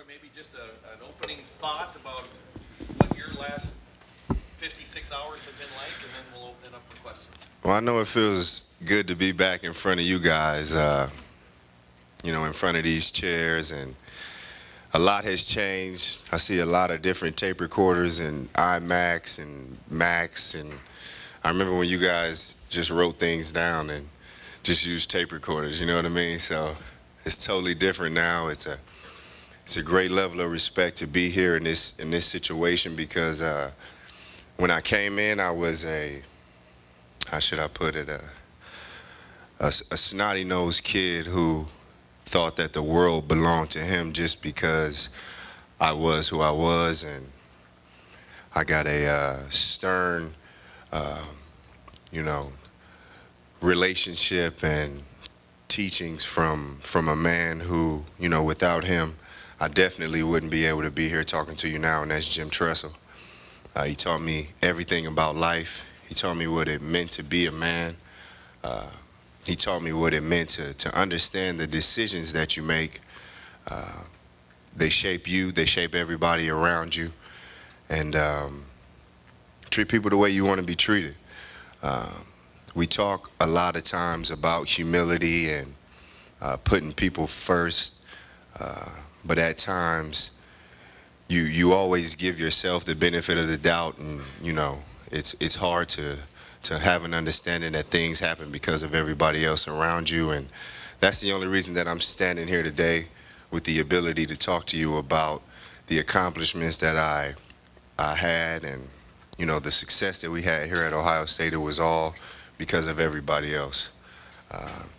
maybe just an opening thought about what your last 56 hours have been like, and then we'll open it up for questions. Well, I know it feels good to be back in front of you guys, you know, in front of these chairs, and a lot has changed. I see a lot of different tape recorders and iMacs and Macs, and I remember when you guys just wrote things down and just used tape recorders, you know what I mean? So it's totally different now. It's a great level of respect to be here in this situation, because when I came in, I was how should I put it, a snotty-nosed kid who thought that the world belonged to him just because I was who I was, and I got a stern, you know, relationship and teachings from a man who, you know, without him, I definitely wouldn't be able to be here talking to you now, and that's Jim Tressel. He taught me everything about life. He taught me what it meant to be a man. He taught me what it meant to understand the decisions that you make. They shape you, they shape everybody around you, and treat people the way you want to be treated. We talk a lot of times about humility and putting people first, but at times you always give yourself the benefit of the doubt, and you know it's hard to have an understanding that things happen because of everybody else around you. And that's the only reason that I'm standing here today, with the ability to talk to you about the accomplishments that I had, and you know, the success that we had here at Ohio State. It was all because of everybody else.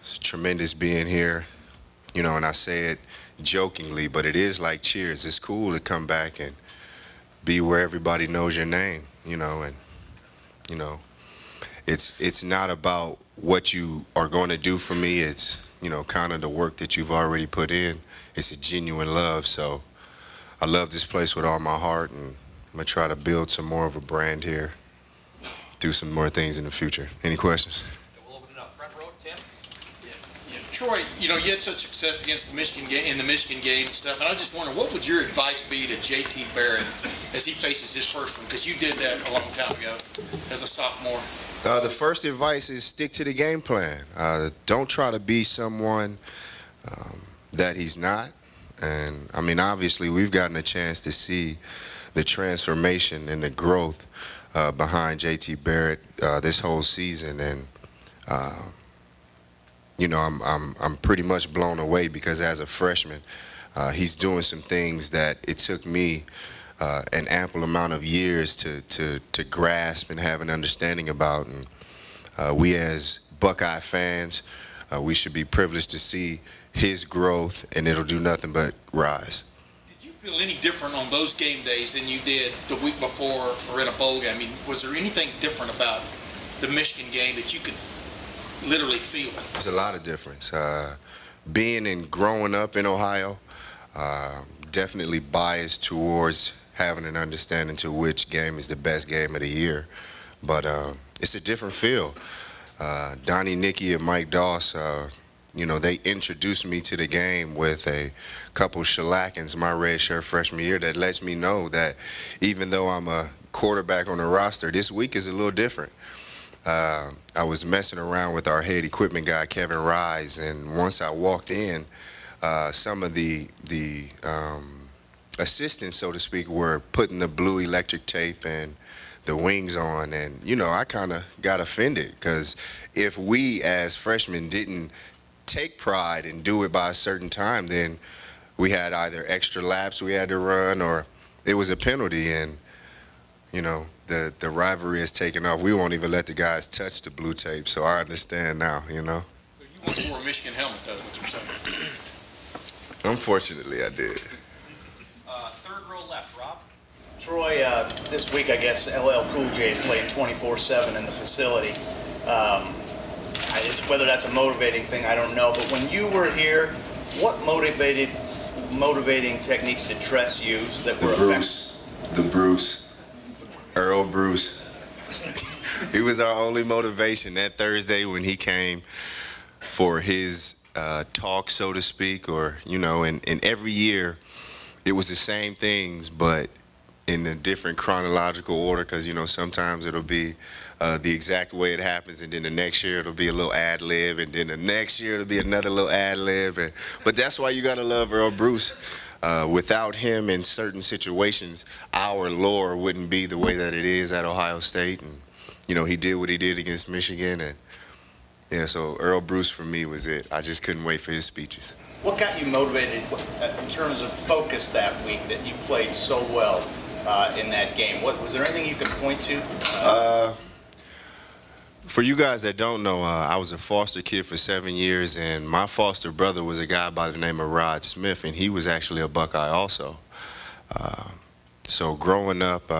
It's tremendous being here, you know, and I say it jokingly, but it is like cheers. It's cool to come back and be where everybody knows your name, you know, and you know, it's not about what you are going to do for me. It's, you know, kind of the work that you've already put in. It's a genuine love. So I love this place with all my heart, and I'm gonna try to build some more of a brand here, do some more things in the future. Any questions? We'll open it up. Front row, Tim. Yeah. Troy, you know, you had such success against the Michigan game, in the Michigan game and stuff, and I just wonder, what would your advice be to J.T. Barrett as he faces his first one? Because you did that a long time ago as a sophomore. The first advice is stick to the game plan. Don't try to be someone that he's not. And I mean, obviously, we've gotten a chance to see the transformation and the growth behind J.T. Barrett this whole season, and you know, I'm pretty much blown away, because as a freshman, he's doing some things that it took me an ample amount of years to grasp and have an understanding about. And we as Buckeye fans, we should be privileged to see his growth, and it'll do nothing but rise. Did you feel any different on those game days than you did the week before or in a bowl game? I mean, was there anything different about the Michigan game that you could literally feel? There's a lot of difference. Being and growing up in Ohio, definitely biased towards having an understanding to which game is the best game of the year. But it's a different feel. Donnie, Nicky, and Mike Doss, you know, they introduced me to the game with a couple shellackings my redshirt freshman year that lets me know that even though I'm a quarterback on the roster, this week is a little different. I was messing around with our head equipment guy, Kevin Rise, and once I walked in, some of the assistants, so to speak, were putting the blue electric tape and the wings on, and you know, I kind of got offended, because if we as freshmen didn't take pride and do it by a certain time, then we had either extra laps we had to run, or it was a penalty. And you know, the rivalry has taken off. We won't even let the guys touch the blue tape, so I understand now, you know. So you once wore a Michigan helmet, though, what you're saying? Unfortunately, I did. Third row left, Rob. Troy, this week, I guess, LL Cool J played 24/7 in the facility. Whether that's a motivating thing, I don't know. But when you were here, what motivating techniques did Tress use that were effective? Earl Bruce. He was our only motivation that Thursday when he came for his talk, so to speak, or, you know, and every year it was the same things, but in a different chronological order, because, you know, sometimes it'll be the exact way it happens, and then the next year it'll be a little ad-lib, and then the next year it'll be another little ad-lib. But that's why you got to love Earl Bruce. Without him in certain situations, our lore wouldn't be the way that it is at Ohio State. And, you know, he did what he did against Michigan. And, yeah, so Earl Bruce for me was it. I just couldn't wait for his speeches. What got you motivated in terms of focus that week that you played so well in that game? Was there anything you could point to? For you guys that don't know, I was a foster kid for 7 years, and my foster brother was a guy by the name of Rod Smith, and he was actually a Buckeye also. So growing up,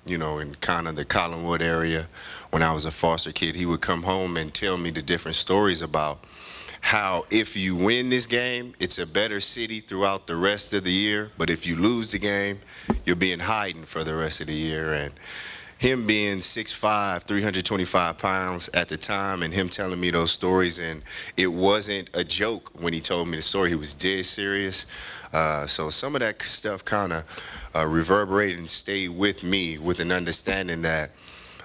you know, in kind of the Collinwood area, when I was a foster kid, he would come home and tell me the different stories about how if you win this game, it's a better city throughout the rest of the year, but if you lose the game, you'll be in hiding for the rest of the year. And him being 6'5", 325 pounds at the time, and him telling me those stories, and it wasn't a joke when he told me the story. He was dead serious. So some of that stuff kind of reverberated and stayed with me, with an understanding that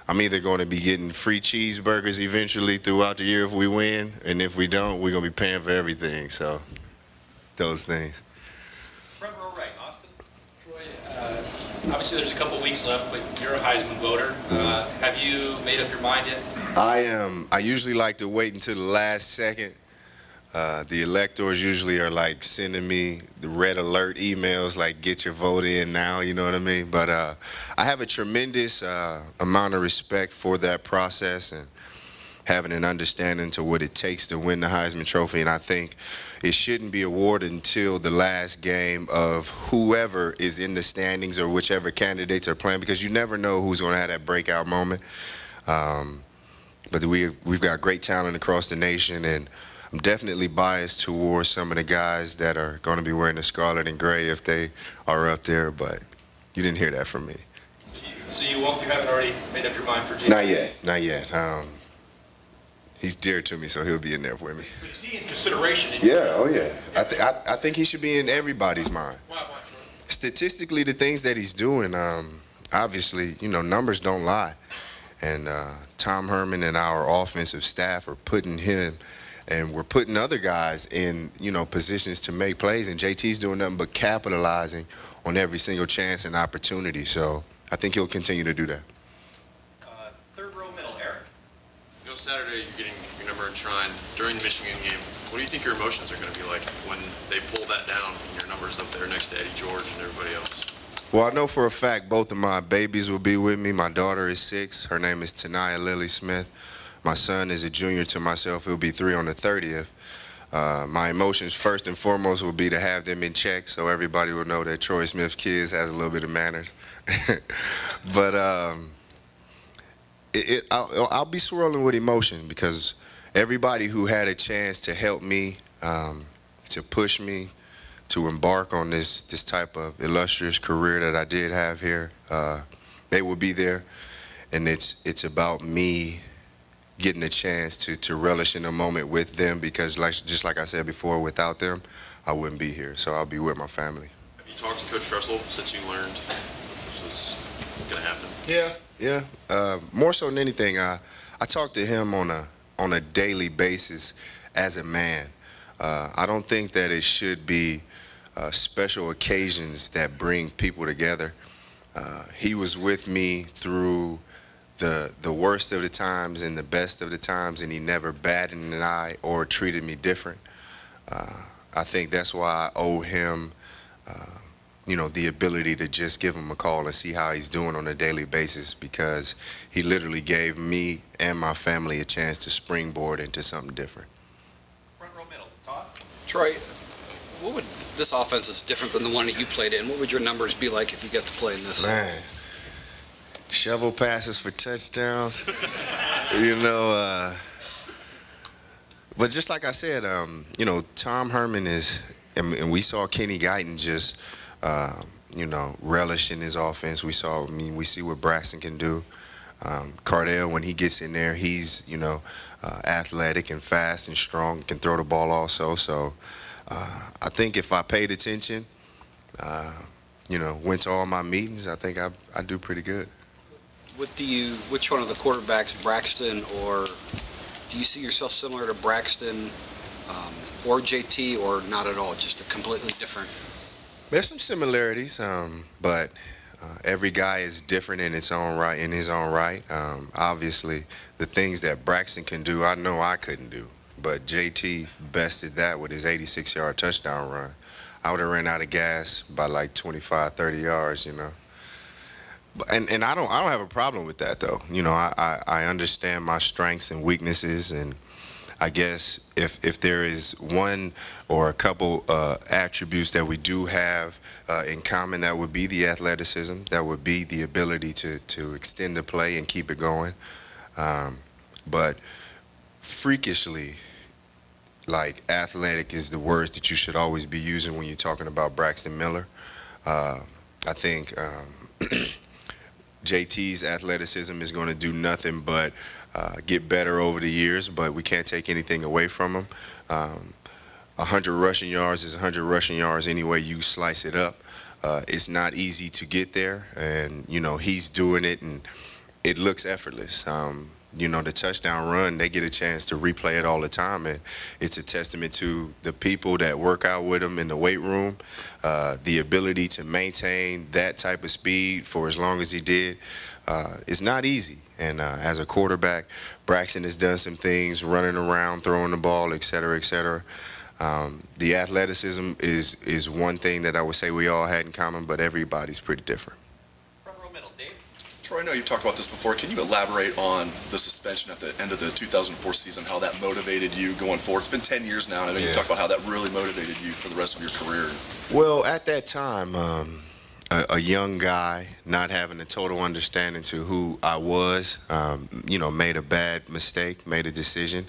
I'm either going to be getting free cheeseburgers eventually throughout the year if we win, and if we don't, we're going to be paying for everything. So those things. Front row right, Austin. Troy, obviously there's a couple weeks left, but you're a Heisman voter. Have you made up your mind yet? I am. I usually like to wait until the last second. The electors usually are like sending me the red alert emails like, get your vote in now, you know what I mean? But I have a tremendous amount of respect for that process and having an understanding to what it takes to win the Heisman Trophy. And I think it shouldn't be awarded until the last game of whoever is in the standings or whichever candidates are playing, because you never know who's going to have that breakout moment. But we've got great talent across the nation, and I'm definitely biased towards some of the guys that are going to be wearing the scarlet and gray if they are up there, but you didn't hear that from me. So you haven't already made up your mind for JT? Not yet, not yet. He's dear to me, so he'll be in there with me. But is he in consideration? Yeah, oh yeah. I think he should be in everybody's mind. Why? Statistically, the things that he's doing, obviously, you know, numbers don't lie. And Tom Herman and our offensive staff are putting him, and we're putting other guys in, you know, positions to make plays, and JT's doing nothing but capitalizing on every single chance and opportunity. So I think he'll continue to do that. Third row middle, Eric. You know, Saturday you're getting your number enshrined during the Michigan game. What do you think your emotions are going to be like when they pull that down and your number's up there next to Eddie George and everybody else? Well, I know for a fact both of my babies will be with me. My daughter is 6. Her name is Tanaya Lily Smith. My son is a junior to myself. He'll be 3 on the 30th. My emotions, first and foremost, will be to have them in check so everybody will know that Troy Smith's kids has a little bit of manners. But I'll be swirling with emotion because everybody who had a chance to help me, to push me, to embark on this type of illustrious career that I did have here, they will be there. And it's about me getting a chance to relish in the moment with them, because just like I said before, without them, I wouldn't be here. So I'll be with my family. Have you talked to Coach Tressel since you learned this was going to happen? Yeah. More so than anything, I talk to him on a daily basis as a man. I don't think that it should be special occasions that bring people together. He was with me through the worst of the times and the best of the times, and he never batted an eye or treated me different. I think that's why I owe him, you know, the ability to just give him a call and see how he's doing on a daily basis, because he literally gave me and my family a chance to springboard into something different. Front row middle, Todd. Troy, what would this offense is different than the one that you played in? What would your numbers be like if you get to play in this? Man, shovel passes for touchdowns, you know. But just like I said, you know, Tom Herman is, and we saw Kenny Guyton just, you know, relish in his offense. We see what Braxton can do. Cardell, when he gets in there, he's, you know, athletic and fast and strong, can throw the ball also. So I think if I paid attention you know, went to all my meetings. I think I do pretty good. Which one of the quarterbacks, Braxton, or do you see yourself similar to Braxton or JT, or not at all, just a completely different? There's some similarities, but every guy is different in its own right. Obviously, the things that Braxton can do, I know I couldn't do. But JT bested that with his 86-yard touchdown run. I would have ran out of gas by like 25, 30 yards, you know. And I don't have a problem with that, though. You know, I understand my strengths and weaknesses, and I guess if there is one or a couple attributes that we do have in common, that would be the athleticism, that would be the ability to extend the play and keep it going. But freakishly, like, athletic is the words that you should always be using when you're talking about Braxton Miller. I think JT's athleticism is going to do nothing but get better over the years, but we can't take anything away from him. 100 rushing yards is 100 rushing yards any way you slice it up. It's not easy to get there, and, you know, he's doing it, and it looks effortless. You know, the touchdown run, they get a chance to replay it all the time, and it's a testament to the people that work out with him in the weight room. The ability to maintain that type of speed for as long as he did is not easy. And as a quarterback, Braxton has done some things, running around, throwing the ball, et cetera, et cetera. The athleticism is one thing that I would say we all had in common, but everybody's pretty different. Troy, I know you've talked about this before. Can you elaborate on the suspension at the end of the 2004 season, how that motivated you going forward? It's been 10 years now, and I know you talked about how that really motivated you for the rest of your career. Well, at that time, a young guy, not having a total understanding to who I was, you know, made a bad mistake, made a decision.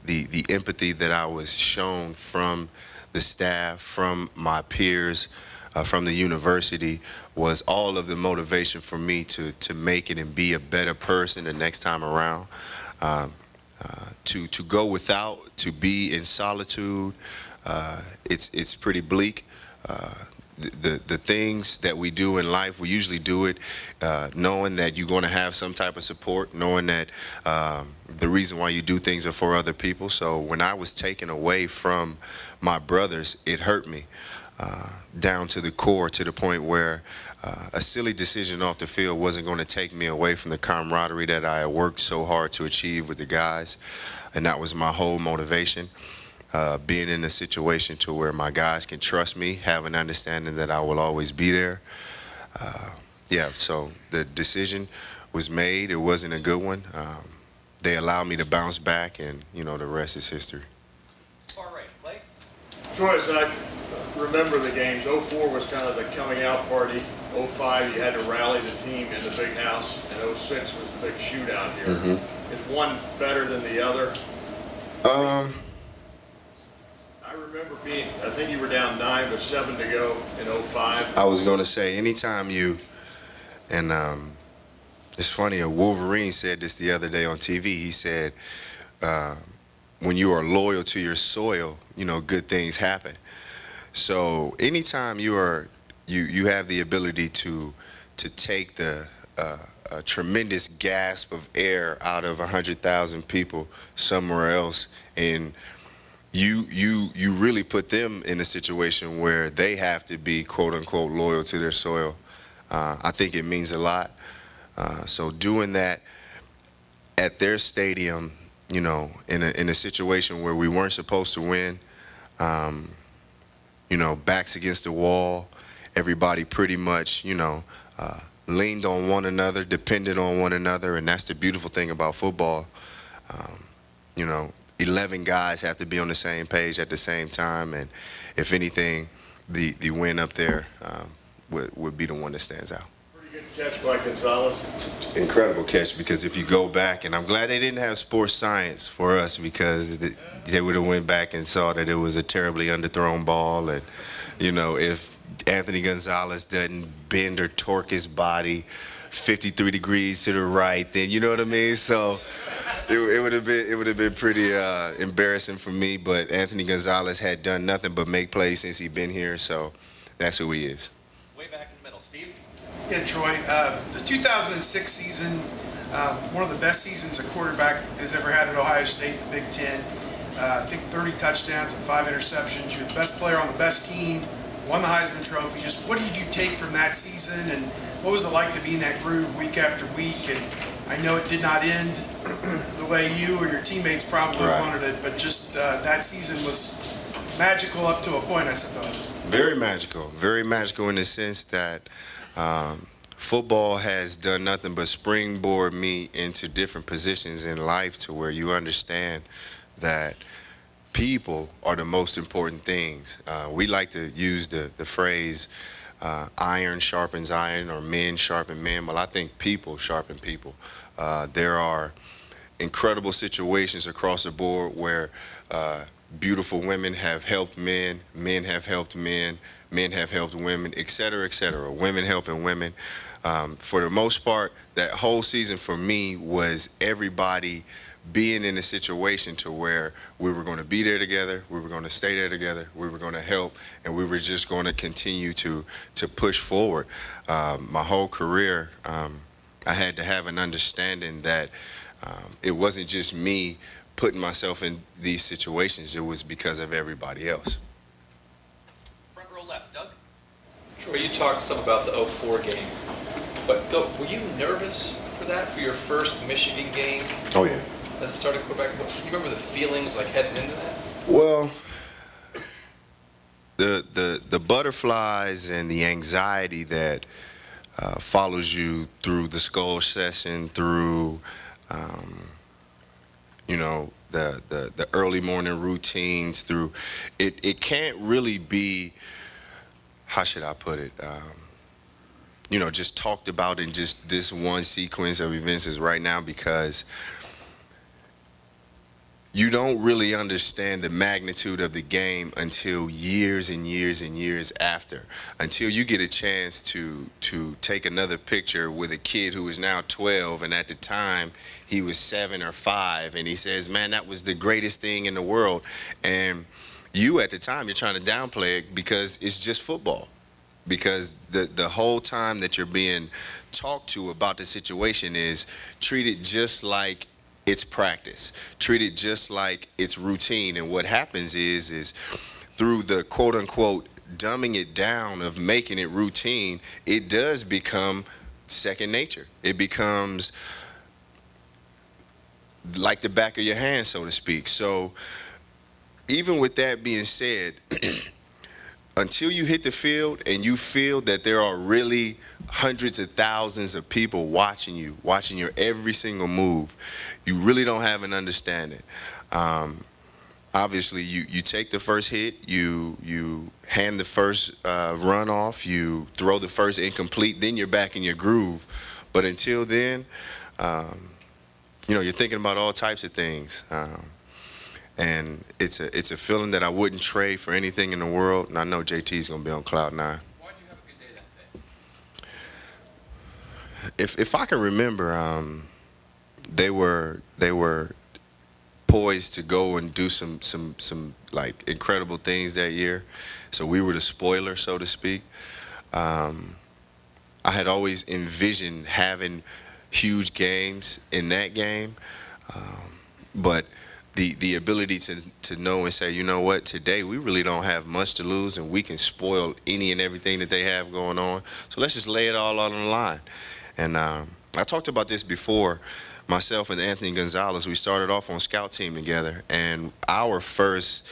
The empathy that I was shown from the staff, from my peers, from the university, was all of the motivation for me to make it and be a better person the next time around. To go without, to be in solitude, it's pretty bleak. The things that we do in life, we usually do it knowing that you're going to have some type of support, knowing that the reason why you do things are for other people. So when I was taken away from my brothers, it hurt me down to the core, to the point where a silly decision off the field wasn't going to take me away from the camaraderie that I had worked so hard to achieve with the guys. And that was my whole motivation. Being in a situation to where my guys can trust me, have an understanding that I will always be there. Yeah, so the decision was made. It wasn't a good one. They allowed me to bounce back, and, you know, the rest is history. All right, Blake. Troy, as I remember the games, 04 was kind of the coming out party. 05, you had to rally the team in the big house, and 06 was the big shootout here. Is one better than the other? I remember I think you were down 9 with 7 to go in 05. I was going to say, anytime you, and it's funny, a Wolverine said this the other day on TV. He said, when you are loyal to your soil, you know, good things happen. So anytime you have the ability to take the a tremendous gasp of air out of 100,000 people somewhere else, and you really put them in a situation where they have to be, quote unquote, loyal to their soil. I think it means a lot. So doing that at their stadium, you know, in a situation where we weren't supposed to win, you know, backs against the wall, everybody pretty much, you know, leaned on one another, depended on one another, and that's the beautiful thing about football. You know, 11 guys have to be on the same page at the same time, and if anything, the win up there would be the one that stands out. Pretty good catch by Gonzalez. Incredible catch, because if you go back, and I'm glad they didn't have sports science for us, because they would have went back and saw that it was a terribly underthrown ball, and, you know, if Anthony Gonzalez doesn't bend or torque his body 53 degrees to the right, then, you know what I mean? So it would have been pretty embarrassing for me, but Anthony Gonzalez had done nothing but make plays since he'd been here, so that's who he is. Way back in the middle, Steve. Yeah, Troy, the 2006 season, one of the best seasons a quarterback has ever had at Ohio State, the Big Ten. I think 30 touchdowns and 5 interceptions. You're the best player on the best team, won the Heisman Trophy. Just what did you take from that season, and what was it like to be in that groove week after week? And I know it did not end the way you or your teammates probably wanted it, but just that season was magical up to a point, I suppose. Very magical in the sense that football has done nothing but springboard me into different positions in life to where you understand that people are the most important things. We like to use the phrase iron sharpens iron or men sharpen men. Well, I think people sharpen people. There are incredible situations across the board where beautiful women have helped men, men have helped men, men have helped women, et cetera, women helping women. For the most part, that whole season for me was everybody being in a situation to where we were going to be there together, we were going to stay there together, we were going to help, and we were just going to continue to push forward. My whole career, I had to have an understanding that it wasn't just me putting myself in these situations, it was because of everybody else. Front row left, Doug. Troy, you talked some about the 04 game, but were you nervous for that, for your first Michigan game? Oh yeah. As a starting quarterback, can you remember the feelings like heading into that? Well, the butterflies and the anxiety that follows you through the skull session, through you know, the early morning routines, through it can't really be, how should I put it, you know, just talked about in just this one sequence of events is right now, because you don't really understand the magnitude of the game until years and years and years after, until you get a chance to take another picture with a kid who is now 12, and at the time he was 7 or 5, and he says, man, that was the greatest thing in the world. And you at the time, you're trying to downplay it because it's just football. Because the whole time that you're being talked to about the situation is treat it just like it's practice. Treat it just like it's routine. And what happens is through the quote unquote dumbing it down of making it routine, it does become second nature. It becomes like the back of your hand, so to speak. So even with that being said, until you hit the field and you feel that there are really hundreds of thousands of people watching you, watching your every single move, you really don't have an understanding. Obviously, you take the first hit, you hand the first run off, you throw the first incomplete, then you're back in your groove. But until then, you know, you're thinking about all types of things. And it's a feeling that I wouldn't trade for anything in the world, and I know JT's gonna be on cloud 9. Why'd you have a good day that day? If I can remember, they were poised to go and do some like incredible things that year, so we were the spoiler, so to speak. I had always envisioned having huge games in that game, but the ability to know and say, you know what, today we really don't have much to lose and we can spoil any and everything that they have going on. So let's just lay it all out on the line. And I talked about this before. Myself and Anthony Gonzalez, we started off on scout team together, and our first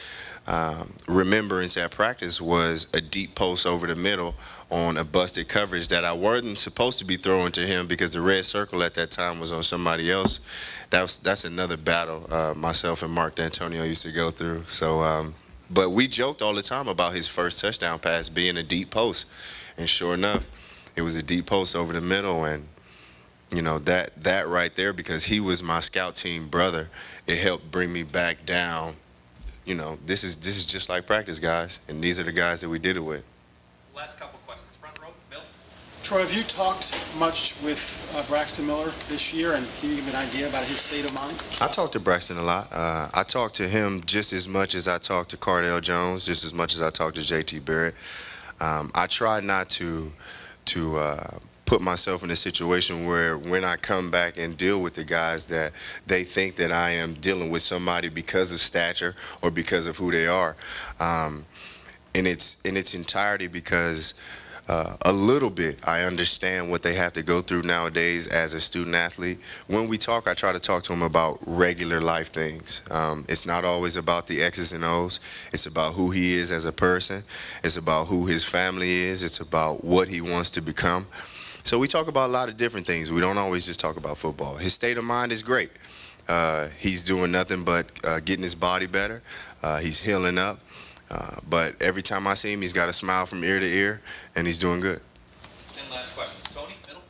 remembrance at practice was a deep post over the middle on a busted coverage that I wasn't supposed to be throwing to him because the red circle at that time was on somebody else. That's another battle myself and Mark D'Antonio used to go through. So, but we joked all the time about his first touchdown pass being a deep post, and sure enough, it was a deep post over the middle. And you know, that right there, because he was my scout team brother, it helped bring me back down. You know, this is just like practice, guys, and these are the guys that we did it with. Last couple questions. Front row, Bill. Troy, have you talked much with Braxton Miller this year, and can you give an idea about his state of mind? I talked to Braxton a lot. I talked to him just as much as I talked to Cardale Jones, just as much as I talked to JT Barrett. I try not to put myself in a situation where when I come back and deal with the guys that they think that I am dealing with somebody because of stature or because of who they are. In its entirety, because a little bit I understand what they have to go through nowadays as a student athlete. When we talk, I try to talk to them about regular life things. It's not always about the X's and O's. It's about who he is as a person. It's about who his family is. It's about what he wants to become. So we talk about a lot of different things. We don't always just talk about football. His state of mind is great. He's doing nothing but getting his body better. He's healing up. But every time I see him, he's got a smile from ear to ear, and he's doing good. And last question. Tony, middle?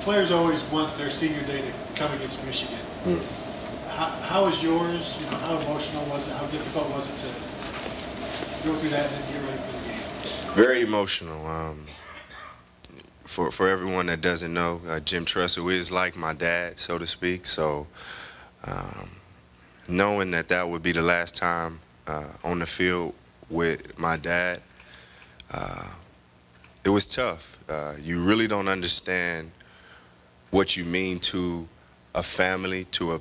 Players always want their senior day to come against Michigan. How was yours? You know, how emotional was it? How difficult was it to go through that and then get ready for the game? Very emotional. For everyone that doesn't know, Jim Tressel is like my dad, so to speak. So knowing that that would be the last time on the field with my dad, it was tough. You really don't understand what you mean to a family, to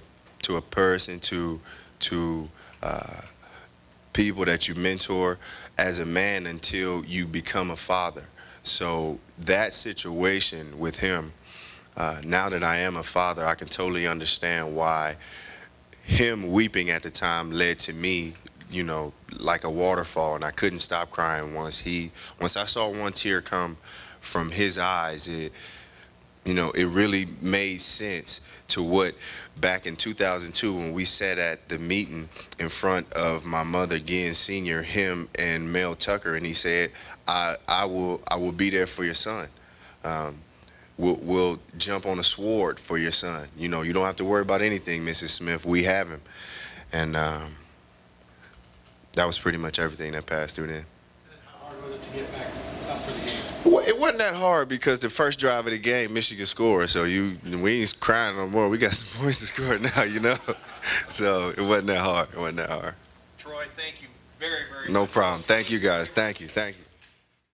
a person, to people that you mentor as a man until you become a father. So that situation with him, now that I am a father, I can totally understand why him weeping at the time led to me, you know, like a waterfall, and I couldn't stop crying once I saw one tear come from his eyes. It really made sense to what back in 2002 when we sat at the meeting in front of my mother, Ginn Sr., him and Mel Tucker, and he said, I will be there for your son. We'll jump on a sword for your son. You know, you don't have to worry about anything, Mrs. Smith. We have him. And that was pretty much everything that passed through then. How hard was it to get back up for the game? Well, it wasn't that hard because the first drive of the game, Michigan scored. So we ain't crying no more. We got some points to score now, you know. So it wasn't that hard. It wasn't that hard. Troy, thank you very, very much. No problem. Thank you, guys. Thank you. Thank you.